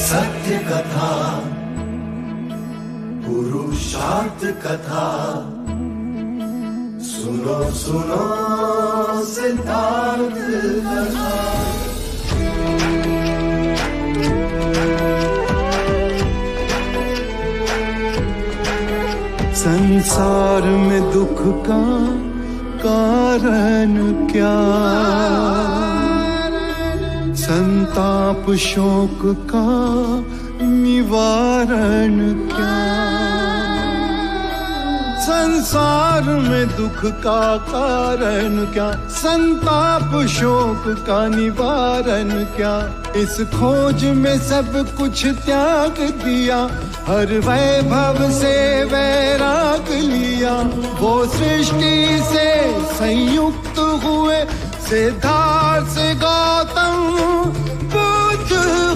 सत्य कथा, पुरुषार्थ कथा, सुनो सुनो सिद्धार्थ कथा। संसार में दुख का कारण क्या, संताप शोक का निवारण क्या। संसार में दुख का कारण क्या, संताप शोक का निवारण क्या। इस खोज में सब कुछ त्याग दिया, हर वैभव से वैराग लिया। वो सृष्टि से संयुक्त हुए, सिद्धार्थ से गौतम बुद्ध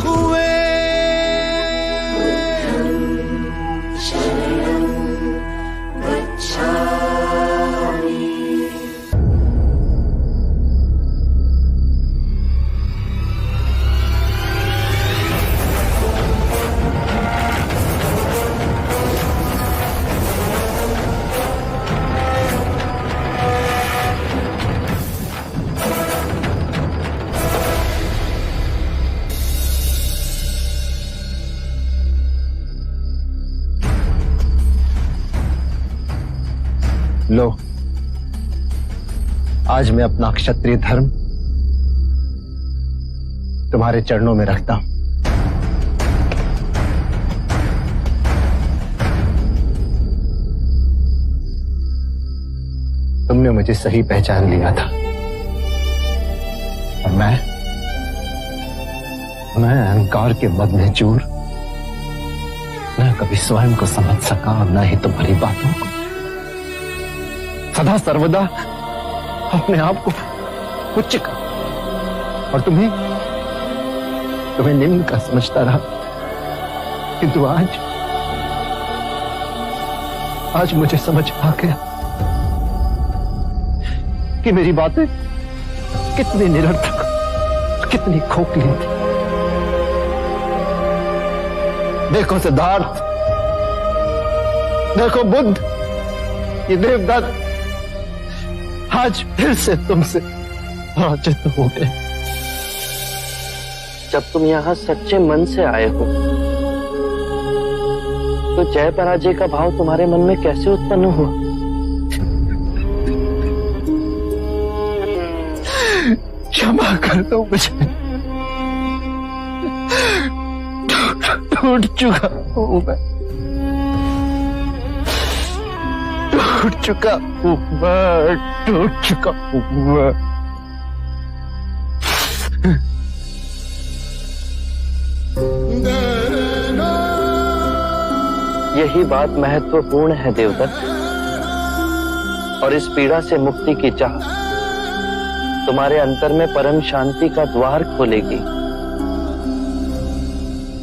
हुए। लो, आज मैं अपना क्षत्रिय धर्म तुम्हारे चरणों में रखता हूं। तुमने मुझे सही पहचान लिया था और मैं अहंकार के मद में चूर न कभी स्वयं को समझ सका और न ही तुम्हारी बातों को। सदा सर्वदा अपने आप को उच्च का और तुम्हें निम्न का समझता रहा। किंतु आज मुझे समझ आ गया कि मेरी बातें कितनी निरर्थक, कितनी खोखली थी। देखो सिद्धार्थ, देखो बुद्ध, ये देवदत्त आज फिर से तुमसे पराजित हो गए। जब तुम यहाँ सच्चे मन से आए हो तो जय पराजय का भाव तुम्हारे मन में कैसे उत्पन्न हुआ? क्षमा कर दो मुझे, टूट चुका हूं मैं, टूट चुका हूं मैं, टूट चुका हूं मैं। यही बात महत्वपूर्ण है देवदत्त, और इस पीड़ा से मुक्ति की चाह तुम्हारे अंतर में परम शांति का द्वार खोलेगी।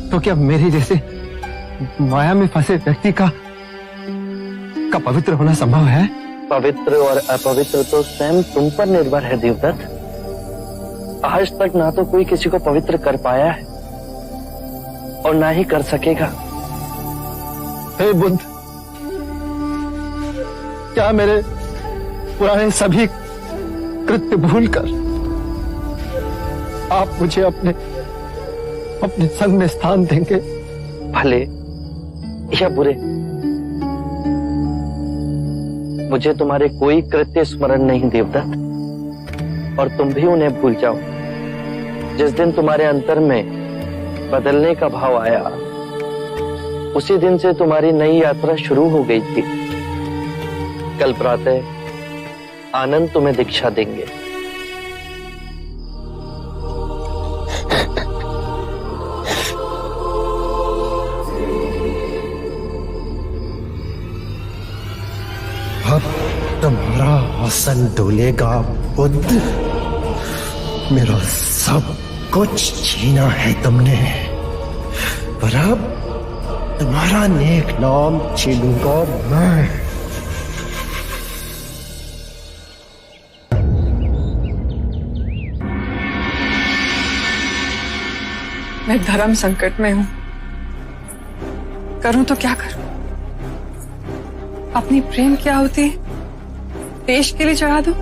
तो क्या मेरे जैसे माया में फंसे व्यक्ति का पवित्र होना संभव है? पवित्र और अपवित्र तो स्वयं तुम पर निर्भर है देवदत्त। आज तक ना तो कोई किसी को पवित्र कर पाया है और ना ही कर सकेगा। हे बुद्ध, क्या मेरे पुराने सभी कृत्य भूलकर आप मुझे अपने संग में स्थान देंगे? भले या बुरे, मुझे तुम्हारे कोई कृत्य स्मरण नहीं देवदत्त, और तुम भी उन्हें भूल जाओ। जिस दिन तुम्हारे अंतर में बदलने का भाव आया, उसी दिन से तुम्हारी नई यात्रा शुरू हो गई थी। कल प्रातः आनंद तुम्हें दीक्षा देंगे। अब तुम्हारा आसन डोलेगा बुद्ध। मेरा सब कुछ छीना है तुमने, पर अब तुम्हारा नेक नाम छीनूंगा मैं। मैं धर्म संकट में हूं। करूं तो क्या करूं? अपनी प्रेम की आहुति देश के लिए चढ़ा दूं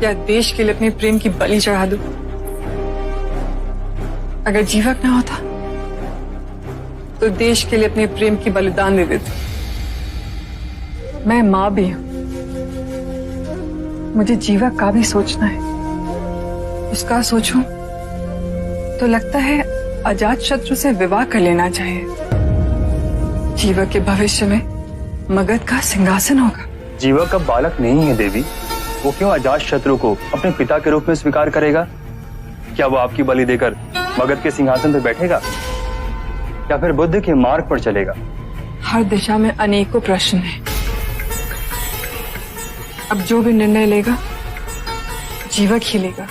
या देश के लिए अपने प्रेम की बलि चढ़ा दूं? अगर जीवक ना होता तो देश के लिए अपने प्रेम की बलिदान दे देती। मैं मां भी हूं, मुझे जीवक का भी सोचना है। उसका सोचूं तो लगता है अजात शत्रु से विवाह कर लेना चाहिए। जीवक के भविष्य में मगध का सिंहासन होगा। जीवक अब बालक नहीं है देवी, वो क्यों अजात शत्रु को अपने पिता के रूप में स्वीकार करेगा? क्या वो आपकी बलि देकर मगध के सिंहासन पर बैठेगा या फिर बुद्ध के मार्ग पर चलेगा? हर दिशा में अनेकों प्रश्न हैं। अब जो भी निर्णय लेगा जीवक ही लेगा।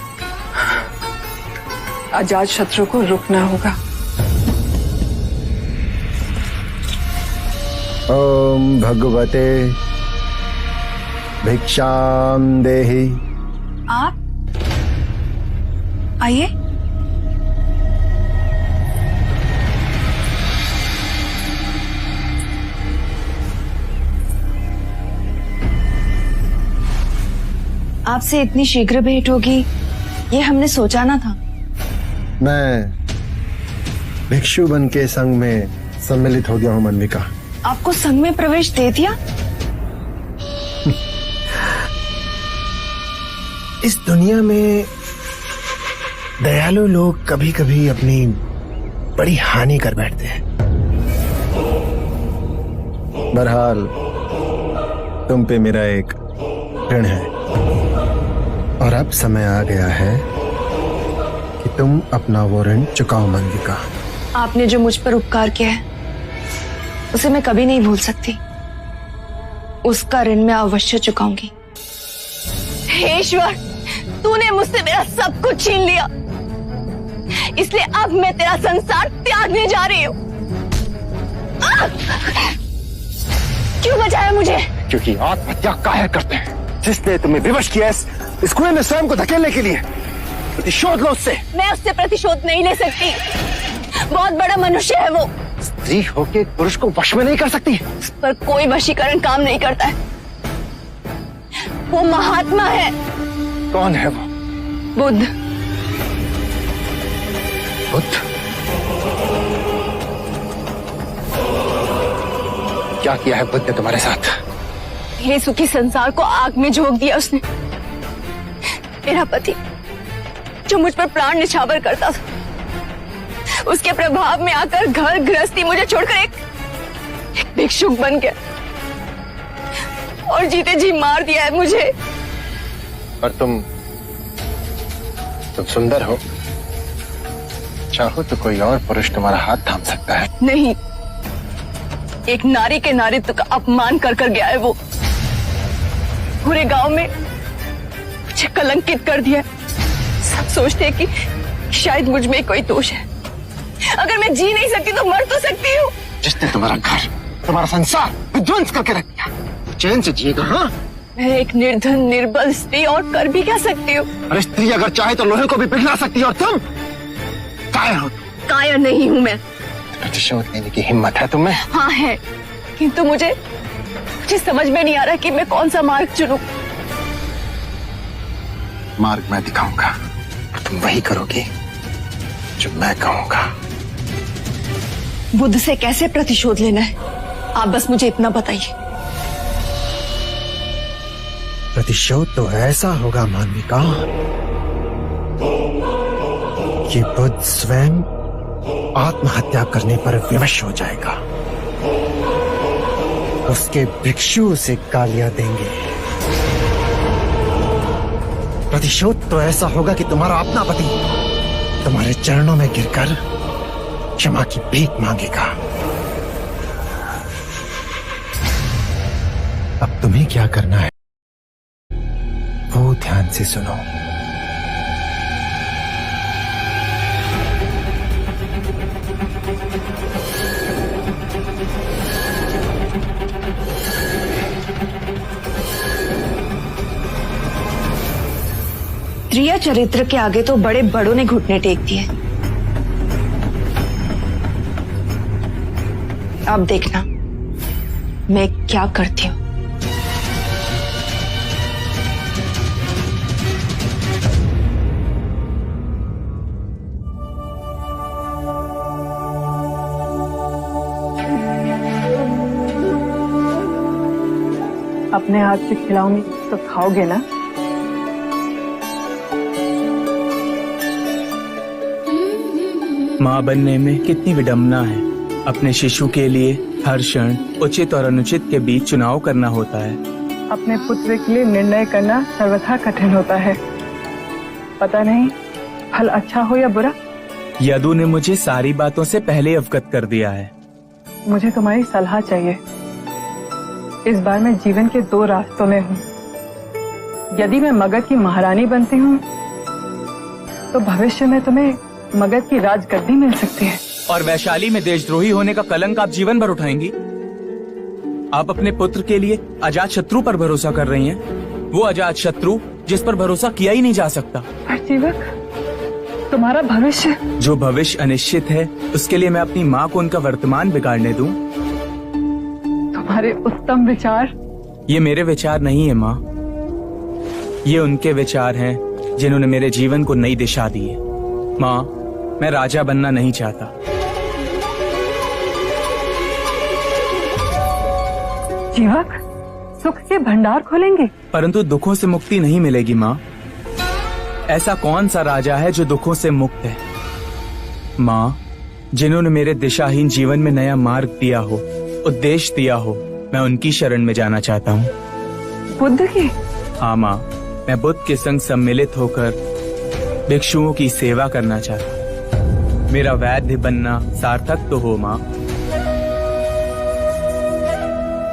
अजात शत्रु को रुकना होगा। ओम भगवते भिक्षाम देहि। आप आइए। आपसे इतनी शीघ्र भेंट होगी ये हमने सोचा ना था। मैं भिक्षु बन के संघ में सम्मिलित हो गया हूं मनविका। आपको संघ में प्रवेश दे दिया? इस दुनिया में दयालु लोग कभी कभी अपनी बड़ी हानि कर बैठते हैं। बहरहाल तुम पे मेरा एक ऋण है और अब समय आ गया है कि तुम अपना वो ऋण चुकाओ मनविका। आपने जो मुझ पर उपकार किया है उसे मैं कभी नहीं भूल सकती। उसका ऋण मैं अवश्य चुकाऊंगी। हे ईश्वर, तूने मुझसे मेरा सब कुछ छीन लिया, इसलिए अब मैं तेरा संसार त्यागने जा रही हूँ। क्यों बचाया मुझे? क्योंकि आत्महत्या काहे करते हैं जिसने तुम्हें विवश किया इस कुएं में स्वयं को धकेलने के लिए। प्रतिशोध लो उससे। मैं उससे प्रतिशोध नहीं ले सकती। बहुत बड़ा मनुष्य है वो। स्त्री होके पुरुष को वश में नहीं कर सकती। पर कोई वशीकरण काम नहीं करता है। वो महात्मा है। कौन है वो? बुद्ध। बुद्ध? क्या किया है बुद्ध ने तुम्हारे साथ? ये सुखी संसार को आग में झोंक दिया उसने। मेरा पति जो मुझ पर प्राण निछावर करता था, उसके प्रभाव में आकर घर गृहस्थी मुझे छोड़कर एक भिक्षुक बन गया और जीते जी मार दिया है मुझे। पर तुम सुंदर हो, चाहो तो कोई और पुरुष तुम्हारा हाथ थाम सकता है। नहीं, एक नारी के नारित्व का अपमान कर कर गया है वो। पूरे गांव में मुझे कलंकित कर दिया। सब सोचते हैं कि शायद मुझ में कोई दोष है। अगर मैं जी नहीं सकती तो मर तो सकती हूँ। जिसने तुम्हारा घर, तुम्हारा संसार विध्वंस करके रख दिया, तो चैन से जिएगा? हाँ, मैं एक निर्धन निर्बल स्त्री और कर भी क्या सकती हूँ? अरे स्त्री अगर चाहे तो लोहे को भी पिघला सकती है, और तुम कायर हो। कायर नहीं हूँ मैं। प्रतिशोध लेने की हिम्मत है तुम्हें? हाँ है, किंतु मुझे समझ में नहीं आ रहा कि मैं कौन सा मार्ग चुनूं। मार्ग मैं दिखाऊंगा और तुम वही करोगी जो मैं कहूंगा। बुद्ध से कैसे प्रतिशोध लेना है, आप बस मुझे इतना बताइए। प्रतिशोध तो ऐसा होगा मानविका कि बुद्ध स्वयं आत्महत्या करने पर विवश हो जाएगा। उसके भिक्षु उसे गालियां देंगे। प्रतिशोध तो ऐसा होगा कि तुम्हारा अपना पति तुम्हारे चरणों में गिरकर क्षमा की भीख मांगेगा। अब तुम्हें क्या करना है वो ध्यान से सुनो। त्रिया चरित्र के आगे तो बड़े बड़ों ने घुटने टेक दिए। अब देखना मैं क्या करती हूँ। अपने हाथ से खिलाऊंगी तो खाओगे ना? माँ बनने में कितनी विडंबना है। अपने शिशु के लिए हर क्षण उचित और अनुचित के बीच चुनाव करना होता है। अपने पुत्र के लिए निर्णय करना सर्वथा कठिन होता है। पता नहीं फल अच्छा हो या बुरा। यदु ने मुझे सारी बातों से पहले अवगत कर दिया है। मुझे तुम्हारी सलाह चाहिए। इस बार मैं जीवन के 2 रास्तों में हूँ। यदि मैं मगध की महारानी बनती हूँ तो भविष्य में तुम्हें मगध की राजगद्दी मिल सकती है। और वैशाली में देशद्रोही होने का कलंक आप जीवन भर उठाएंगी। आप अपने पुत्र के लिए अजात शत्रु पर भरोसा कर रही हैं। वो अजात शत्रु जिस पर भरोसा किया ही नहीं जा सकता। पर जीवक, तुम्हारा भविष्य। जो भविष्य अनिश्चित है उसके लिए मैं अपनी माँ को उनका वर्तमान बिगाड़ने दूं? तुम्हारे उत्तम विचार। ये मेरे विचार नहीं है माँ, ये उनके विचार हैं जिन्होंने मेरे जीवन को नई दिशा दी है। माँ, मैं राजा बनना नहीं चाहता। जीवक, सुख के भंडार खोलेंगे परंतु दुखों से मुक्ति नहीं मिलेगी माँ। ऐसा कौन सा राजा है जो दुखों से मुक्त है? माँ, जिन्होंने मेरे दिशाहीन जीवन में नया मार्ग दिया हो, उद्देश्य दिया हो, मैं उनकी शरण में जाना चाहता हूँ। बुद्ध की? हाँ माँ, मैं बुद्ध के संग सम्मिलित होकर भिक्षुओं की सेवा करना चाहता हूँ। मेरा वैद्य बनना सार्थक तो हो माँ।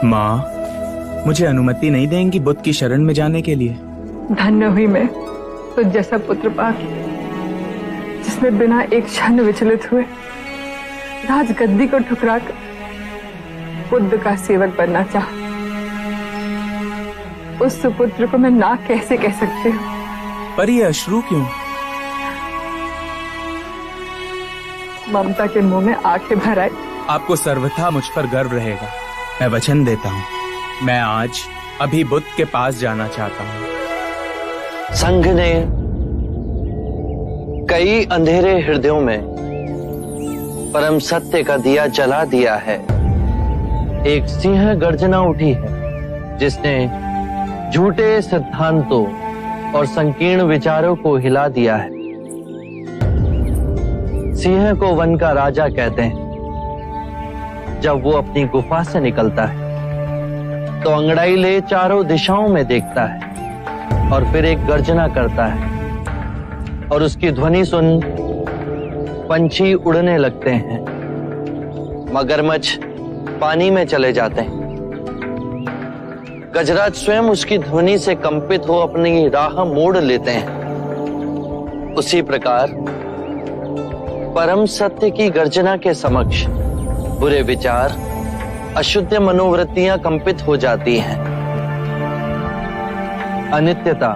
माँ, मुझे अनुमति नहीं देंगी बुद्ध की शरण में जाने के लिए? धन्य हुई मैं तो जैसा पुत्र पाके, जिसने बिना एक क्षण विचलित हुए राजगद्दी को ठुकराकर बुद्ध का सेवक बनना चाहा। उस सुपुत्र को मैं ना कैसे कह सकती हूँ? पर ये अश्रु क्यों? ममता के मुंह में आंखें भर आई। आपको सर्वथा मुझ पर गर्व रहेगा। मैं वचन देता हूँ, मैं आज अभी बुद्ध के पास जाना चाहता हूँ। संघ ने कई अंधेरे हृदयों में परम सत्य का दिया जला दिया है। एक सिंह गर्जना उठी है जिसने झूठे सिद्धांतों और संकीर्ण विचारों को हिला दिया है। सिंह को वन का राजा कहते हैं। जब वो अपनी गुफा से निकलता है तो अंगड़ाई ले चारों दिशाओं में देखता है और फिर एक गर्जना करता है और उसकी ध्वनि सुन पंछी उड़ने लगते हैं, मगरमच्छ पानी में चले जाते हैं। गजराज स्वयं उसकी ध्वनि से कंपित हो अपनी राह मोड़ लेते हैं। उसी प्रकार परम सत्य की गर्जना के समक्ष बुरे विचार, अशुद्ध मनोवृत्तियां कंपित हो जाती हैं। अनित्यता,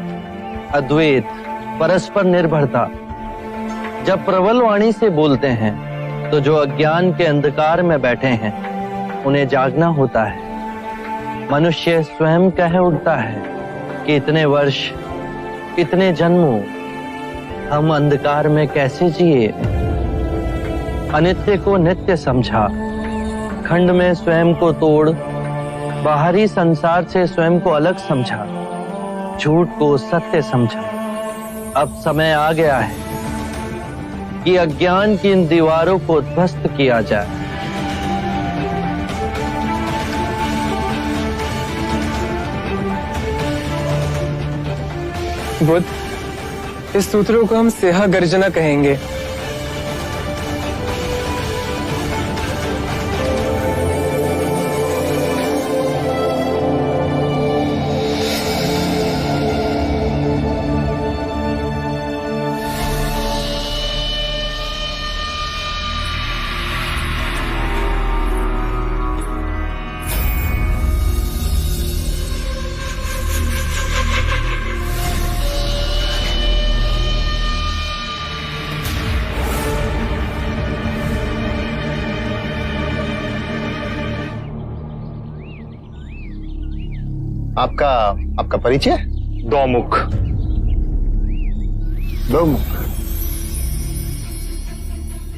अद्वैत, परस्पर निर्भरता जब प्रबल वाणी से बोलते हैं तो जो अज्ञान के अंधकार में बैठे हैं उन्हें जागना होता है। मनुष्य स्वयं कह उठता है कि इतने वर्ष, इतने जन्मों हम अंधकार में कैसे जिए। अनित्य को नित्य समझा, खंड में स्वयं को तोड़, बाहरी संसार से स्वयं को अलग समझा, झूठ को सत्य समझा। अब समय आ गया है कि अज्ञान की इन दीवारों को ध्वस्त किया जाए। बुद्ध, इस सूत्रों को हम सिंह गर्जना कहेंगे। आपका परिचय? दौमुख। दोमुख।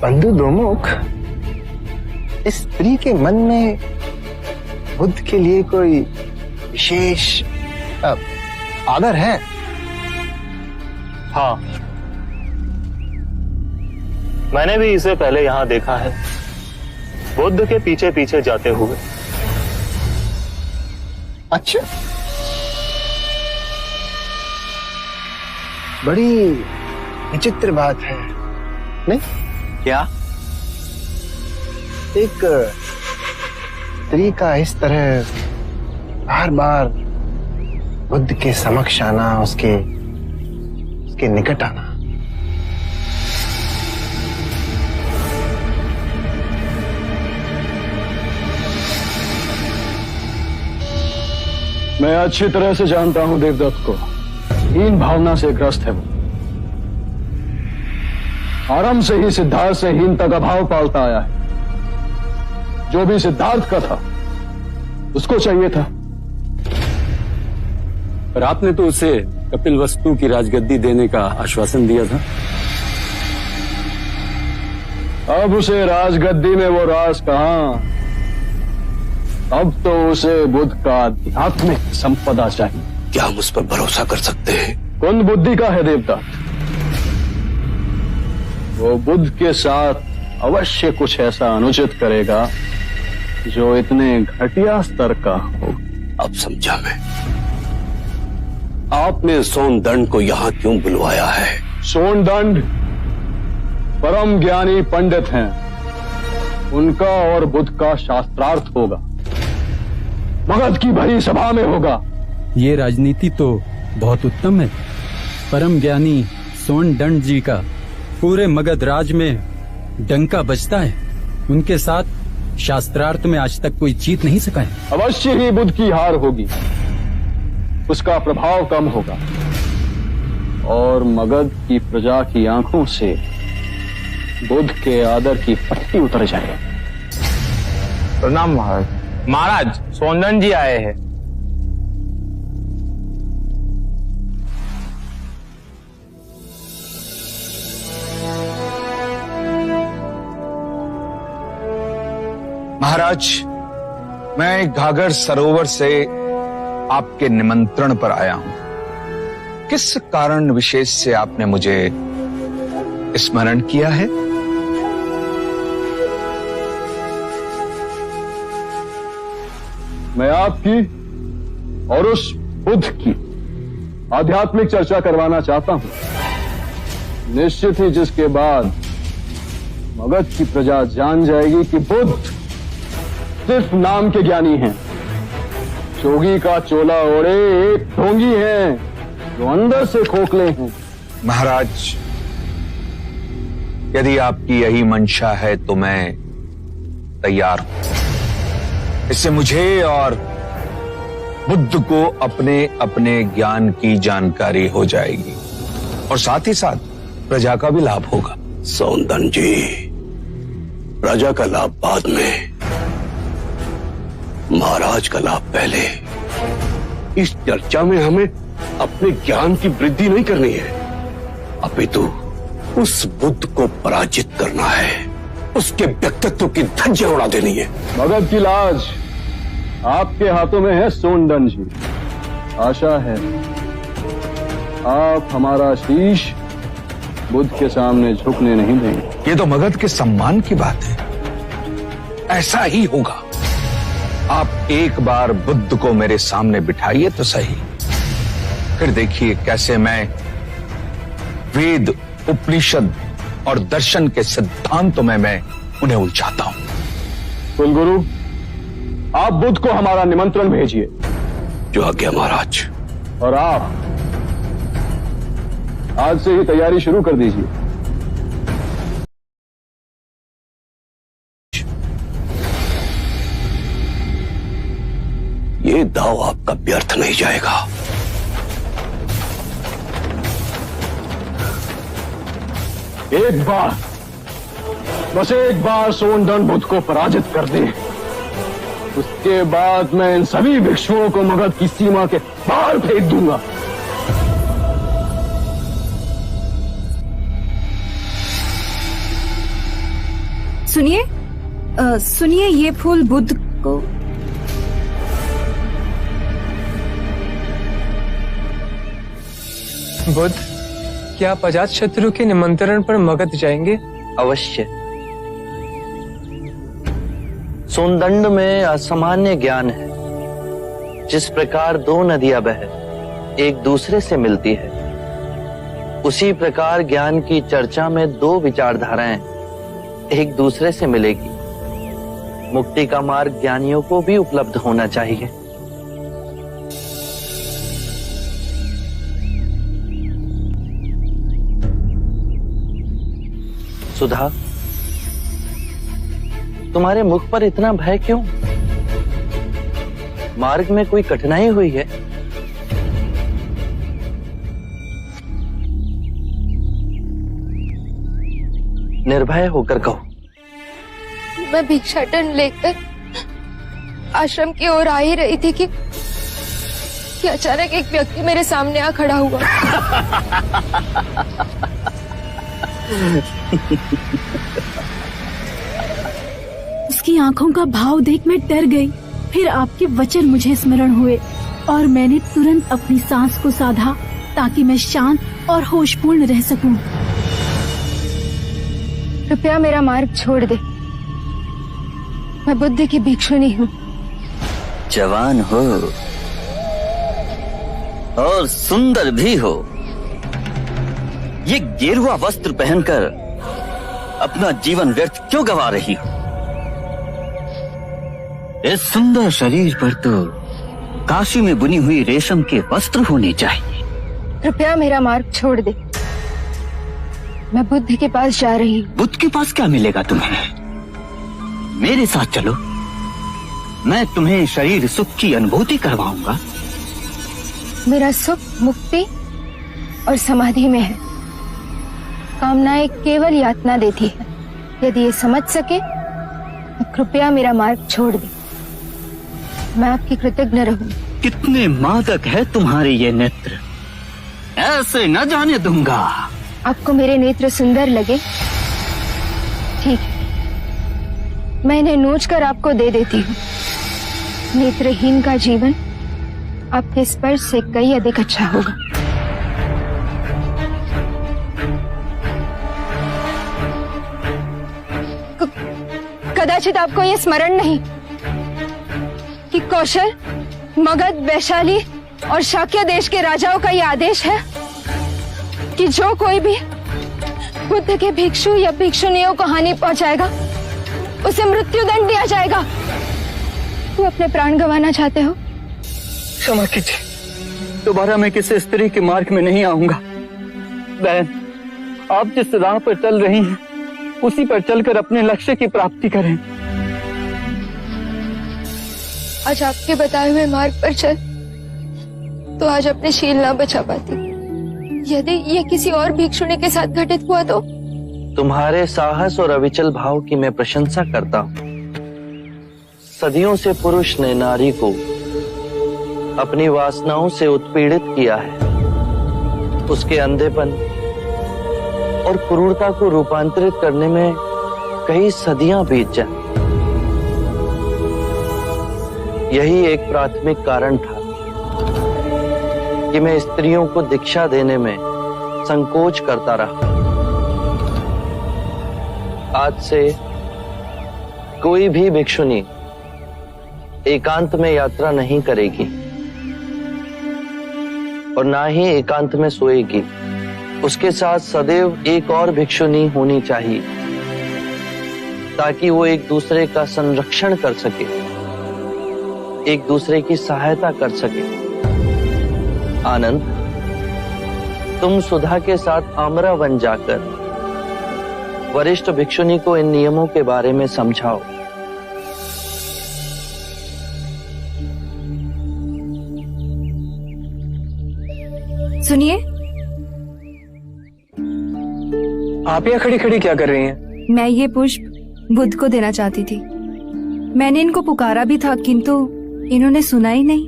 बंधु दोमुख, इस स्त्री के मन में बुद्ध के लिए कोई विशेष आदर है? हाँ, मैंने भी इसे पहले यहां देखा है, बुद्ध के पीछे पीछे जाते हुए। अच्छा, बड़ी विचित्र बात है, नहीं? क्या? एक स्त्री का इस तरह बार बार बुद्ध के समक्ष आना, उसके निकट आना। मैं अच्छी तरह से जानता हूं देवदत्त को। हीन भावना से ग्रस्त है वो। आरंभ से ही सिद्धार्थ से हीनता का भाव पालता आया है। जो भी सिद्धार्थ का था उसको चाहिए था। पर आपने तो उसे कपिलवस्तु की राजगद्दी देने का आश्वासन दिया था। अब उसे राजगद्दी में वो राज कहां, अब तो उसे बुद्ध का आध्यात्मिक संपदा चाहिए। क्या हम उस पर भरोसा कर सकते हैं? कुंद बुद्धि का है देवता। वो बुद्ध के साथ अवश्य कुछ ऐसा अनुचित करेगा जो इतने घटिया स्तर का हो। अब समझा मैं। आपने सोनदंड को यहाँ क्यों बुलवाया है? सोनदंड परम ज्ञानी पंडित हैं। उनका और बुद्ध का शास्त्रार्थ होगा, मगध की भरी सभा में होगा। ये राजनीति तो बहुत उत्तम है। परम ज्ञानी सोनदंड जी का पूरे मगध राज में डंका बजता है। उनके साथ शास्त्रार्थ में आज तक कोई जीत नहीं सका है। अवश्य ही बुद्ध की हार होगी, उसका प्रभाव कम होगा और मगध की प्रजा की आंखों से बुद्ध के आदर की पट्टी उतर जाएगी। प्रणाम महाराज। महाराज, सोनदंड जी आए हैं। महाराज, मैं घाघर सरोवर से आपके निमंत्रण पर आया हूं। किस कारण विशेष से आपने मुझे स्मरण किया है? मैं आपकी और उस बुद्ध की आध्यात्मिक चर्चा करवाना चाहता हूं। निश्चित ही जिसके बाद मगध की प्रजा जान जाएगी कि बुद्ध सिर्फ नाम के ज्ञानी हैं, जोगी का चोला ओढ़े एक ढोंगी हैं जो अंदर से खोखले हैं। महाराज, यदि आपकी यही मंशा है तो मैं तैयार हूं। इससे मुझे और बुद्ध को अपने अपने ज्ञान की जानकारी हो जाएगी और साथ ही साथ प्रजा का भी लाभ होगा। सोनदंड जी, प्रजा का लाभ बाद में, महाराज का लाभ पहले। इस चर्चा में हमें अपने ज्ञान की वृद्धि नहीं करनी है, अपितु उस बुद्ध को पराजित करना है, उसके व्यक्तित्व की धज्जियां उड़ा देनी है। मगध की लाज आपके हाथों में है सोनदंड जी। आशा है आप हमारा शीश बुद्ध के सामने झुकने नहीं देंगे। ये तो मगध के सम्मान की बात है। ऐसा ही होगा। आप एक बार बुद्ध को मेरे सामने बिठाइए तो सही, फिर देखिए कैसे मैं वेद, उपनिषद और दर्शन के सिद्धांतों में मैं उन्हें उलझाता हूं। कुलगुरु, आप बुद्ध को हमारा निमंत्रण भेजिए। जो आज्ञा महाराज। और आप आज से ही तैयारी शुरू कर दीजिए। ये दांव आपका व्यर्थ नहीं जाएगा। एक बार, बस एक बार सोनदंड बुद्ध को पराजित कर दे, उसके बाद मैं इन सभी भिक्षुओं को मगध की सीमा के बाहर फेंक दूंगा। सुनिए सुनिए, ये फूल बुद्ध को। बुद्ध, क्या आप अजात शत्रु के निमंत्रण पर मगध जाएंगे? अवश्य। सोनदंड में असामान्य ज्ञान है। जिस प्रकार दो नदियां बह एक दूसरे से मिलती है, उसी प्रकार ज्ञान की चर्चा में दो विचारधाराएं एक दूसरे से मिलेगी। मुक्ति का मार्ग ज्ञानियों को भी उपलब्ध होना चाहिए। सुधा, तुम्हारे मुख पर इतना भय क्यों? मार्ग में कोई कठिनाई हुई है? निर्भय होकर कहो। मैं भिक्षाटन लेकर आश्रम की ओर आ ही रही थी कि अचानक एक व्यक्ति मेरे सामने आ खड़ा हुआ। उसकी आंखों का भाव देख मैं डर गई। फिर आपके वचन मुझे स्मरण हुए और मैंने तुरंत अपनी सांस को साधा ताकि मैं शांत और होशपूर्ण रह सकूं। कृपया मेरा मार्ग छोड़ दे। मैं बुद्ध की भिक्षुनी हूँ। जवान हो और सुंदर भी हो, ये गेरुआ वस्त्र पहनकर अपना जीवन व्यर्थ क्यों गवा रही हो? इस सुंदर शरीर पर तो काशी में बुनी हुई रेशम के वस्त्र होने चाहिए। कृपया मेरा मार्ग छोड़ दे। मैं बुद्ध के पास जा रही हूँ। बुद्ध के पास क्या मिलेगा तुम्हें? मेरे साथ चलो, मैं तुम्हें शरीर सुख की अनुभूति करवाऊंगा। मेरा सुख मुक्ति और समाधि में है। कामनाएं केवल यातना देती है। यदि ये समझ सके तो कृपया मेरा मार्ग छोड़ दे। मैं आपकी कृतज्ञ रहूं। कितने मादक है तुम्हारे ये नेत्र, ऐसे न जाने दूंगा। आपको मेरे नेत्र सुंदर लगे? ठीक है, मैं इन्हें नोच कर आपको दे देती हूँ। नेत्रहीन का जीवन आपके स्पर्श से कई अधिक अच्छा होगा। कदाचित आपको यह स्मरण नहीं कि कौशल, मगध, वैशाली और शाक्य देश के राजाओं का यह आदेश है कि जो कोई भी बुद्ध के भिक्षु या भिक्षुनियों को हानि पहुंचाएगा उसे मृत्यु दंड दिया जाएगा। तुम अपने प्राण गंवाना चाहते हो? क्षमा कीजिए, दोबारा मैं किसी स्त्री के मार्ग में नहीं आऊंगा। बहन, आप जिस राह पर चल रही हैं, उसी पर चलकर अपने लक्ष्य की प्राप्ति करें। आज आपके बताए हुए मार्ग पर चल तो आज अपने शील ना बचा पाती। यदि यह किसी और भिक्षुणी के साथ घटित हुआ तो? तुम्हारे साहस और अविचल भाव की मैं प्रशंसा करता हूँ। सदियों से पुरुष ने नारी को अपनी वासनाओं से उत्पीड़ित किया है। उसके अंधेपन और क्रूरता को रूपांतरित करने में कई सदियां बीत जाए। यही एक प्राथमिक कारण था कि मैं स्त्रियों को दीक्षा देने में संकोच करता रहा। आज से कोई भी भिक्षुनी एकांत में यात्रा नहीं करेगी और ना ही एकांत में सोएगी। उसके साथ सदैव एक और भिक्षुनी होनी चाहिए ताकि वो एक दूसरे का संरक्षण कर सके, एक दूसरे की सहायता कर सके। आनंद, तुम सुधा के साथ आमरा वन जाकर वरिष्ठ भिक्षुनी को इन नियमों के बारे में समझाओ। सुनिए, आप यहाँ खड़ी खड़ी क्या कर रही हैं? मैं ये पुष्प बुद्ध को देना चाहती थी। मैंने इनको पुकारा भी था किंतु इन्होंने सुना ही नहीं।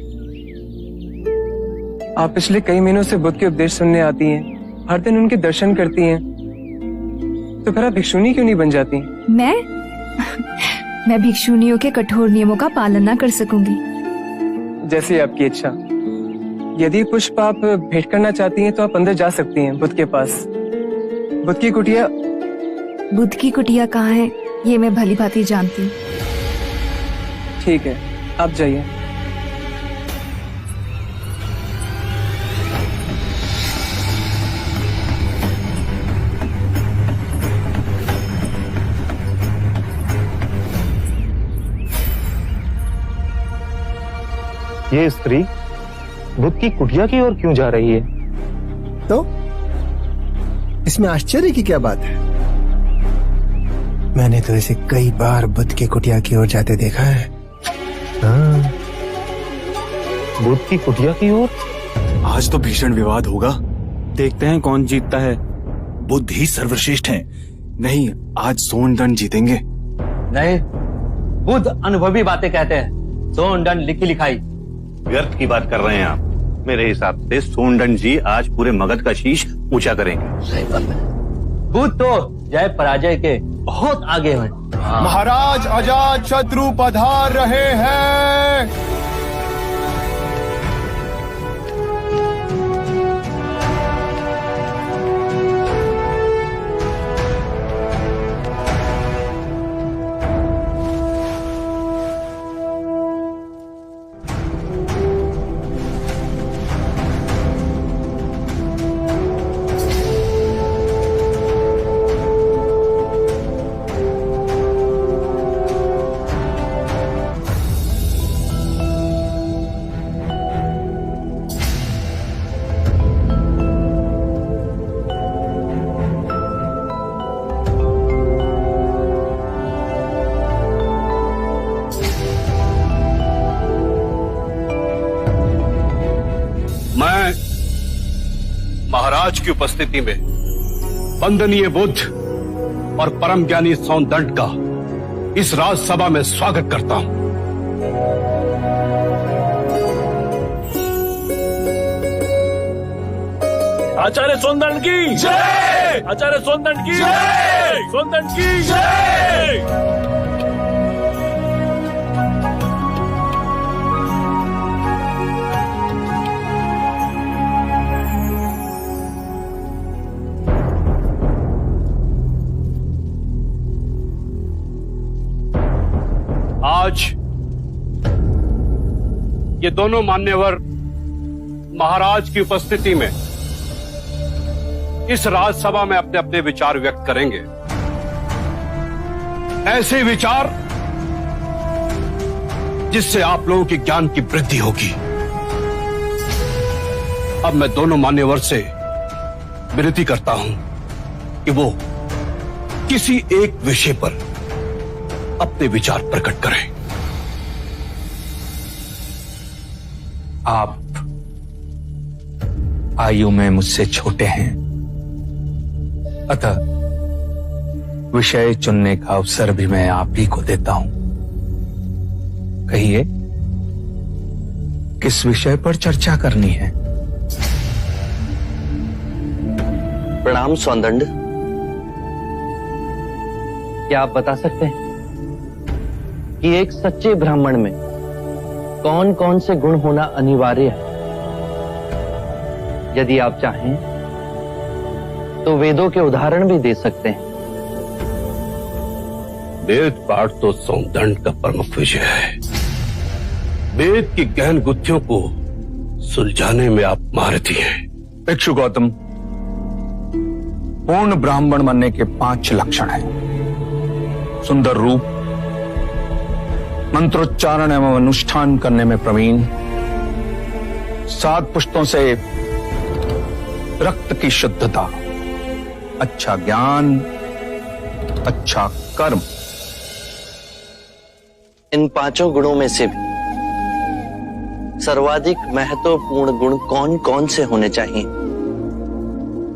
आप पिछले कई महीनों से बुद्ध के उपदेश सुनने आती हैं, हर दिन उनके दर्शन करती हैं, तो फिर आप भिक्षुनी क्यों नहीं बन जाती? मैं भिक्षुनियों के कठोर नियमों का पालन ना कर सकूंगी। जैसे आपकी इच्छा। यदि पुष्प आप भेंट करना चाहती हैं तो आप अंदर जा सकती हैं बुद्ध के पास। बुद्ध की कुटिया कहाँ है ये मैं भली भांति जानती हूँ। ठीक है, आप जाइए। ये स्त्री बुद्ध की कुटिया की ओर क्यों जा रही है? तो इसमें आश्चर्य की क्या बात है? मैंने तो इसे कई बार बुद्ध की कुटिया की ओर जाते देखा है। हाँ। बुद्ध की कुटिया की ओर? आज तो भीषण विवाद होगा। देखते हैं कौन जीतता है। बुद्ध ही सर्वश्रेष्ठ हैं। नहीं, आज सोनदंड जीतेंगे। नहीं, बुद्ध अनुभवी बातें कहते हैं। सोनदंड लिखी लिखाई। व्यर्थ की बात कर रहे हैं आप। मेरे हिसाब से सोनदंड जी आज पूरे मगध का शीश ऊंचा करेंगे। सही बात है। बुद्ध तो जय पराजय के बहुत आगे हैं। महाराज अजात शत्रु पधार रहे हैं। महाराज की उपस्थिति में वंदनीय बुद्ध और परम ज्ञानी सोनदंड का इस राजसभा में स्वागत करता हूं। आचार्य सोनदंड की जय! आचार्य सोनदंड की जय! सोनदंड की जय! आज ये दोनों मान्यवर महाराज की उपस्थिति में इस राजसभा में अपने अपने विचार व्यक्त करेंगे। ऐसे विचार जिससे आप लोगों के ज्ञान की वृद्धि होगी। अब मैं दोनों मान्यवर से विनती करता हूं कि वो किसी एक विषय पर अपने विचार प्रकट करें। आप आयु में मुझसे छोटे हैं, अतः विषय चुनने का अवसर भी मैं आप ही को देता हूं। कहिए, किस विषय पर चर्चा करनी है? प्रणाम सोनदंड। क्या आप बता सकते हैं कि एक सच्चे ब्राह्मण में कौन कौन से गुण होना अनिवार्य है? यदि आप चाहें तो वेदों के उदाहरण भी दे सकते हैं। वेद पाठ तो सोनदंड का प्रमुख विषय है। वेद की गहन गुत्थियों को सुलझाने में आप महारथी हैं। भिक्षु गौतम, पूर्ण ब्राह्मण बनने के 5 लक्षण हैं। सुंदर रूप, मंत्रोच्चारण एवं अनुष्ठान करने में प्रवीण, 7 पुष्टों से रक्त की शुद्धता, अच्छा ज्ञान, अच्छा कर्म। इन 5 गुणों में से भी सर्वाधिक महत्वपूर्ण गुण कौन कौन से होने चाहिए?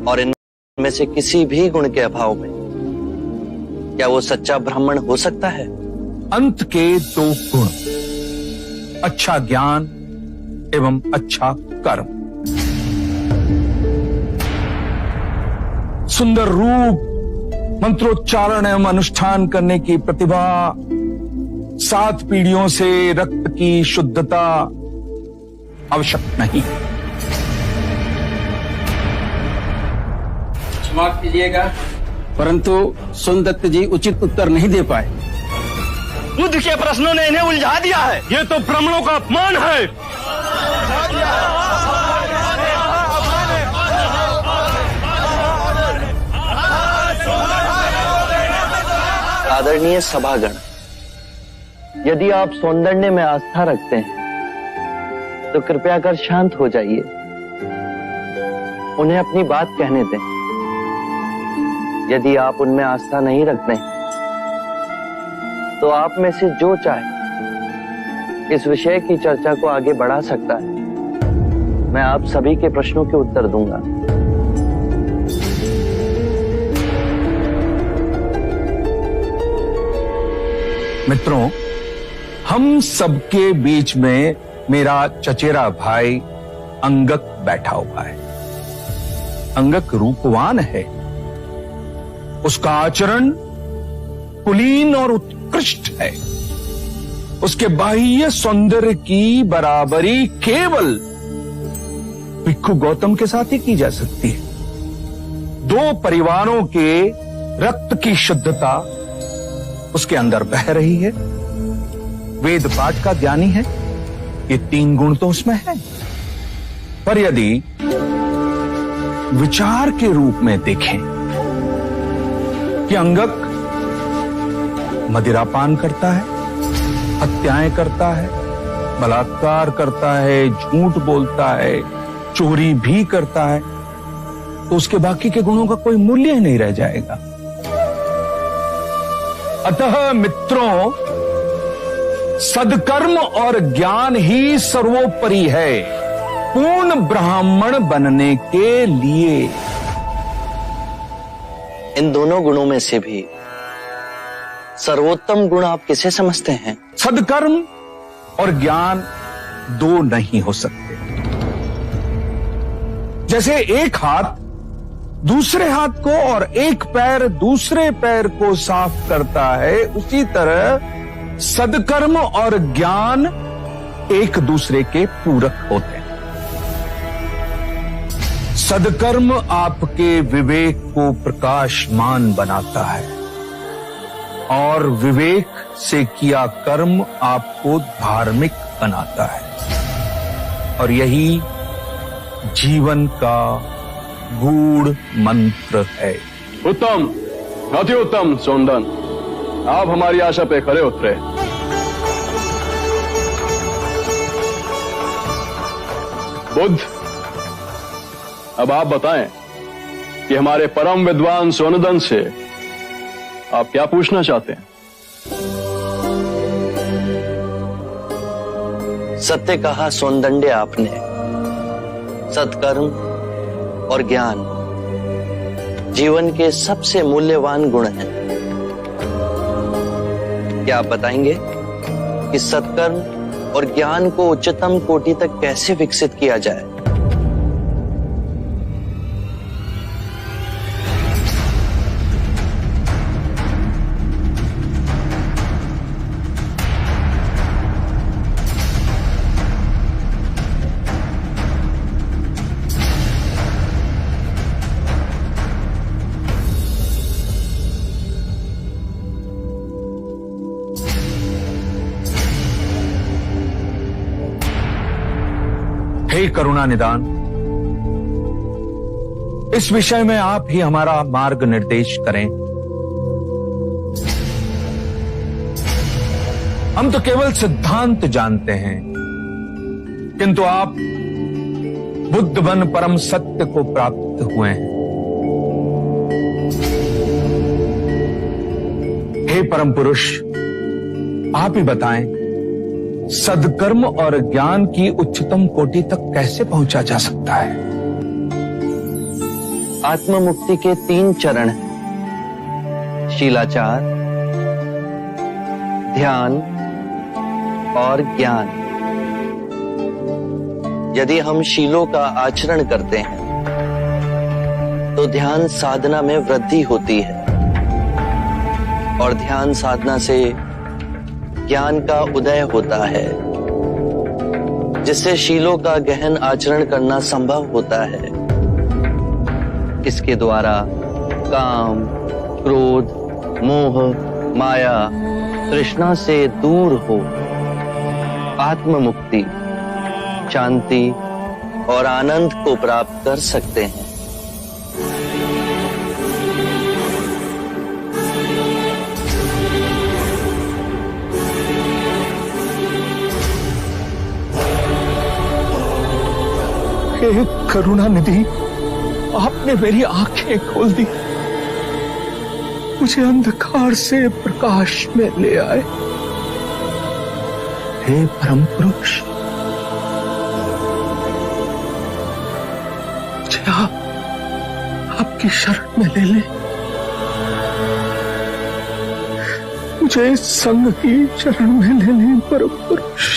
और इनमें से किसी भी गुण के अभाव में क्या वो सच्चा ब्राह्मण हो सकता है? अंत के दो गुण, अच्छा ज्ञान एवं अच्छा कर्म। सुंदर रूप, मंत्रोच्चारण एवं अनुष्ठान करने की प्रतिभा, 7 पीढ़ियों से रक्त की शुद्धता आवश्यक नहीं। क्षमा कीजिएगा, परंतु सोनदत्त जी उचित उत्तर नहीं दे पाए। बुद्ध के प्रश्नों ने इन्हें उलझा दिया है। ये तो ब्राह्मणों का अपमान है। आदरणीय सभागण, यदि आप सौंदर्य में आस्था रखते हैं तो कृपया कर शांत हो जाइए, उन्हें अपनी बात कहने दें। यदि आप उनमें आस्था नहीं रखते हैं तो आप में से जो चाहे इस विषय की चर्चा को आगे बढ़ा सकता है। मैं आप सभी के प्रश्नों के उत्तर दूंगा। मित्रों, हम सबके बीच में मेरा चचेरा भाई अंगक बैठा हुआ है। अंगक रूपवान है, उसका आचरण कुलीन और उत्कृष्ट है। उसके बाह्य सौंदर्य की बराबरी केवल भिक्षु गौतम के साथ ही की जा सकती है। 2 परिवारों के रक्त की शुद्धता उसके अंदर बह रही है, वेद पाठ का ज्ञानी है, ये 3 गुण तो उसमें है। पर यदि विचार के रूप में देखें कि अंगक मदिरापान करता है, हत्याएं करता है, बलात्कार करता है, झूठ बोलता है, चोरी भी करता है, तो उसके बाकी के गुणों का कोई मूल्य ही नहीं रह जाएगा। अतः मित्रों, सदकर्म और ज्ञान ही सर्वोपरि है पूर्ण ब्राह्मण बनने के लिए। इन दोनों गुणों में से भी सर्वोत्तम गुण आप किसे समझते हैं? सदकर्म और ज्ञान 2 नहीं हो सकते। जैसे एक हाथ दूसरे हाथ को और एक पैर दूसरे पैर को साफ करता है, उसी तरह सदकर्म और ज्ञान एक दूसरे के पूरक होते हैं। सदकर्म आपके विवेक को प्रकाशमान बनाता है और विवेक से किया कर्म आपको धार्मिक बनाता है, और यही जीवन का गूढ़ मंत्र है। उत्तम, अति उत्तम सोनदन, आप हमारी आशा पे खरे उतरे। बुद्ध, अब आप बताएं कि हमारे परम विद्वान सोनदन से आप क्या पूछना चाहते हैं? सत्य कहा सौंदर्य आपने। सत्कर्म और ज्ञान जीवन के सबसे मूल्यवान गुण हैं। क्या आप बताएंगे कि सत्कर्म और ज्ञान को उच्चतम कोटि तक कैसे विकसित किया जाए? हे करुणा निदान, इस विषय में आप ही हमारा मार्ग निर्देश करें। हम तो केवल सिद्धांत जानते हैं, किंतु आप बुद्ध बन परम सत्य को प्राप्त हुए हैं। हे परम पुरुष, आप ही बताएं, सदकर्म और ज्ञान की उच्चतम कोटि तक कैसे पहुंचा जा सकता है? आत्म मुक्ति के 3 चरण हैं: शीलाचार, ध्यान और ज्ञान। यदि हम शीलों का आचरण करते हैं तो ध्यान साधना में वृद्धि होती है और ध्यान साधना से ज्ञान का उदय होता है, जिससे शीलों का गहन आचरण करना संभव होता है। इसके द्वारा काम, क्रोध, मोह, माया, तृष्णा से दूर हो आत्म मुक्ति, शांति और आनंद को प्राप्त कर सकते हैं। हे करुणा निधि, आपने मेरी आंखें खोल दी, मुझे अंधकार से प्रकाश में ले आए। हे परम पुरुष, मुझे आपकी शरण में ले ले, मुझे इस संग की शरण में ले ले परम पुरुष।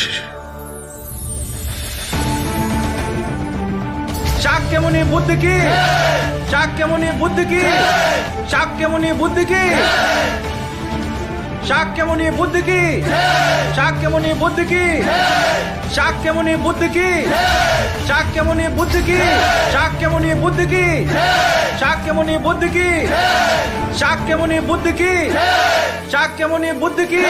शाक्य मुनि बुद्ध की, शाक्य मुनि बुद्ध की, शाक्य मुनि बुद्ध की, शाक्य मुनि बुद्ध की, शाक्य मुनि बुद्ध की, शाक्य मुनि बुद्ध की, शाक्य मुनि बुद्ध की, शाक्य मुनि बुद्ध की, शाक्य मुनि बुद्ध की, शाक्य मुनि बुद्ध की, शाक्य मुनि बुद्ध की।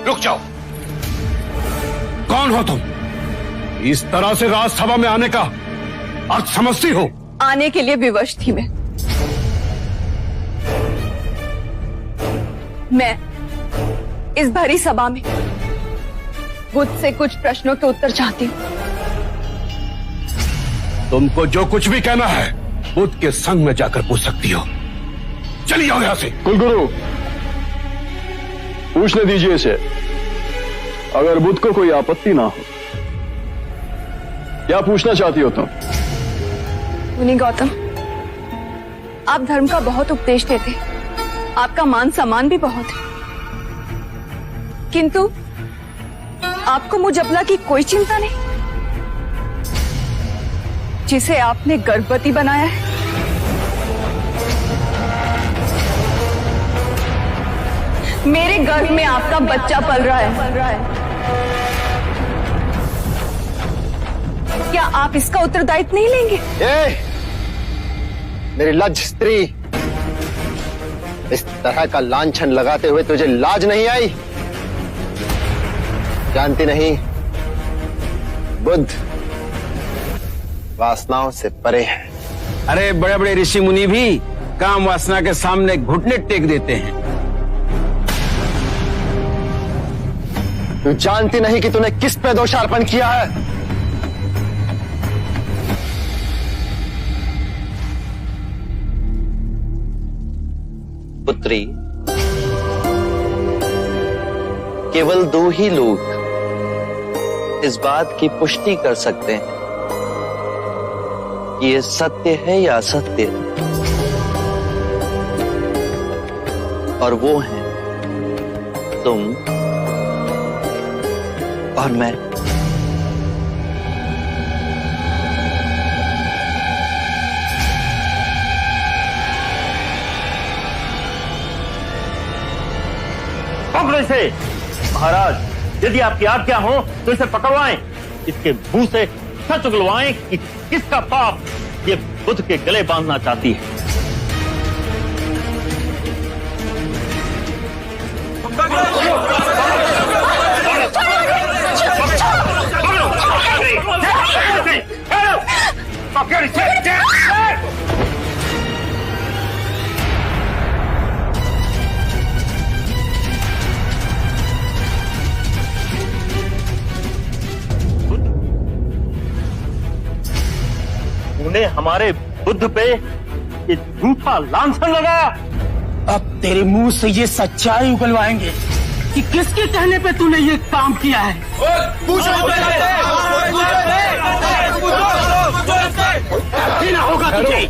रुक जाओ, कौन हो तुम? इस तरह से राजसभा में आने का अर्थ समझती हो? आने के लिए विवश थी मैं इस भरी सभा में बुद्ध से कुछ प्रश्नों के उत्तर चाहती हूँ। तुमको जो कुछ भी कहना है बुद्ध के संग में जाकर पूछ सकती हो। चलिए आओ यहां से। कुलगुरु, पूछने दीजिए इसे, अगर बुद्ध को कोई आपत्ति ना हो। क्या पूछना चाहती हो तुम? मुनि गौतम, आप धर्म का बहुत उपदेश देते, आपका मान सम्मान भी बहुत है, किंतु आपको मुझ अबला की कोई चिंता नहीं, जिसे आपने गर्भवती बनाया है। मेरे गर्भ में आपका बच्चा पल रहा है। क्या आप इसका उत्तरदायित्व नहीं लेंगे? मेरी लज्ज स्त्री, इस तरह का लांछन लगाते हुए तुझे लाज नहीं आई? जानती नहीं, बुद्ध वासनाओं से परे है। अरे बड़े बड़े ऋषि मुनि भी काम वासना के सामने घुटने टेक देते हैं। तू जानती नहीं कि तूने किस पे दोषारोपण किया है? पुत्री, केवल दो ही लोग इस बात की पुष्टि कर सकते हैं कि ये सत्य है या असत्य, और वो हैं तुम और मैं। पकड़ो इसे। महाराज, यदि आपकी आज्ञा हो तो इसे पकड़वाएं, इसके मुंह से सच उगलवाएं कि किसका पाप ये बुद्ध के गले बांधना चाहती है। तूने हमारे बुद्ध पे ये झूठा लांछन लगाया। अब तेरे मुंह से ये सच्चाई उगलवाएंगे कि किसके कहने पे तूने ये काम किया है। ना होगा तुझे।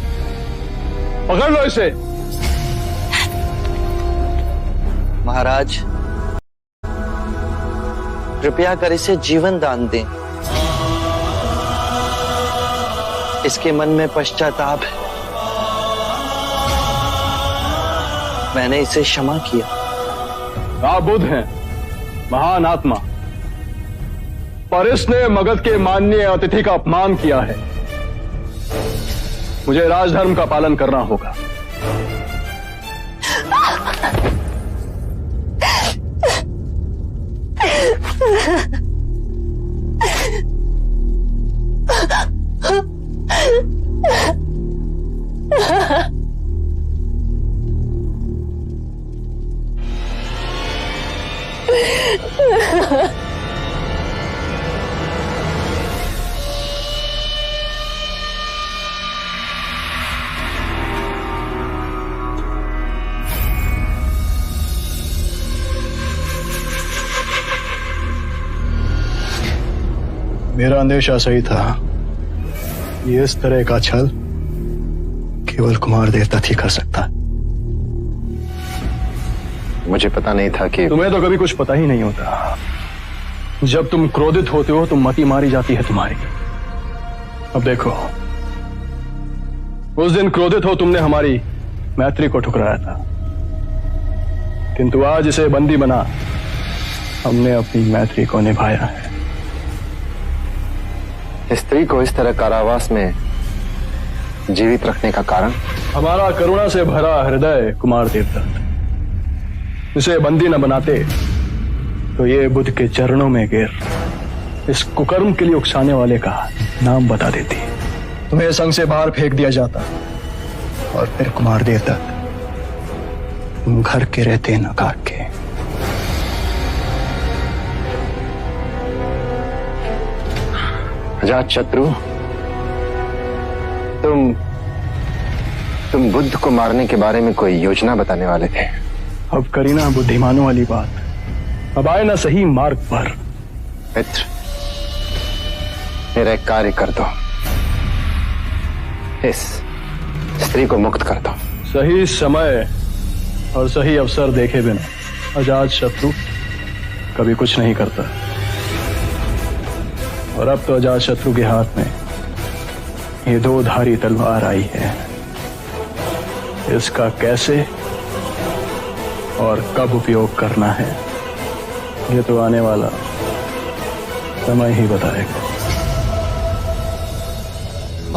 पकड़ लो इसे। महाराज, कृपया कर इसे जीवन दान दें। इसके मन में पश्चाताप है। मैंने इसे क्षमा किया। आप बुद्ध हैं, महान आत्मा, पर इसने मगध के माननीय अतिथि का अपमान किया है। मुझे राजधर्म का पालन करना होगा। मेरा अंदेशा सही था। ये इस तरह का छल केवल कुमार देवता ही कर सकता। मुझे पता नहीं था कि तुम्हें तो कभी कुछ पता ही नहीं होता। जब तुम क्रोधित होते हो तो मति मारी जाती है तुम्हारी। अब देखो, उस दिन क्रोधित हो तुमने हमारी मैत्री को ठुकराया था, किंतु आज इसे बंदी बना हमने अपनी मैत्री को निभाया है। स्त्री को इस तरह कारावास में जीवित रखने का कारण? हमारा करुणा से भरा हृदय कुमार देवदत्त। इसे बंदी न बनाते तो ये बुद्ध के चरणों में गिर इस कुकर्म के लिए उकसाने वाले का नाम बता देती। तुम्हें संघ से बाहर फेंक दिया जाता और फिर कुमार देवदत्त तुम घर के रहते न काट के। अजात शत्रु, तुम बुद्ध को मारने के बारे में कोई योजना बताने वाले थे। अब करी ना बुद्धिमानों वाली बात। अब आए ना सही मार्ग पर। मित्र, मेरा एक कार्य कर दो। इस स्त्री को मुक्त कर दो। सही समय और सही अवसर देखे बिना अजात शत्रु कभी कुछ नहीं करता। और अब तो अजात शत्रु के हाथ में ये दो धारी तलवार आई है। इसका कैसे और कब उपयोग करना है ये तो आने वाला समय ही बताएगा।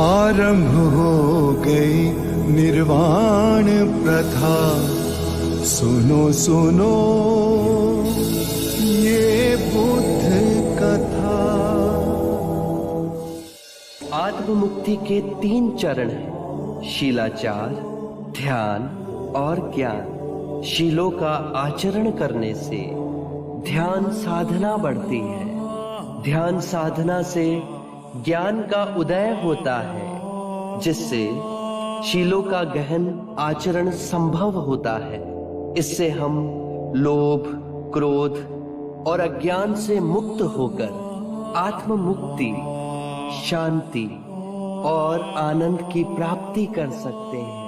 आरंभ हो गई निर्वाण प्रथा, सुनो सुनो ये बुद्ध कथा। आत्ममुक्ति के 3 चरण हैं: शीलाचार, ध्यान और ज्ञान। शीलों का आचरण करने से ध्यान साधना बढ़ती है। ध्यान साधना से ज्ञान का उदय होता है, जिससे शीलों का गहन आचरण संभव होता है। इससे हम लोभ, क्रोध और अज्ञान से मुक्त होकर आत्म मुक्ति, शांति और आनंद की प्राप्ति कर सकते हैं।